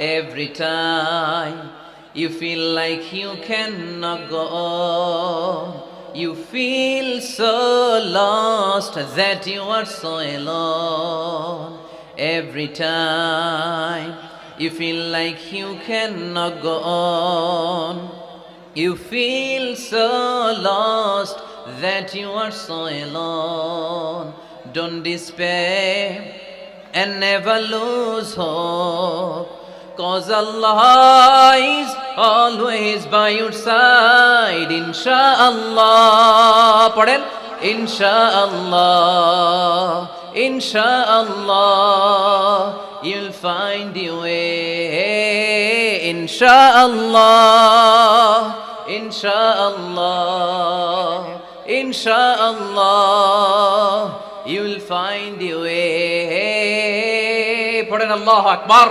Every time you feel like you cannot go on, you feel so lost that you are so alone. Every time you feel like you cannot go on, you feel so lost that you are so alone. Don't despair and never lose hope, 'cause Allah is always by your side. Insha'Allah, পড়েন Insha'Allah, Insha'Allah, you'll find your way. Insha'Allah, Insha'Allah, Insha'Allah, you'll find your way. পড়েন আল্লাহু আকবার।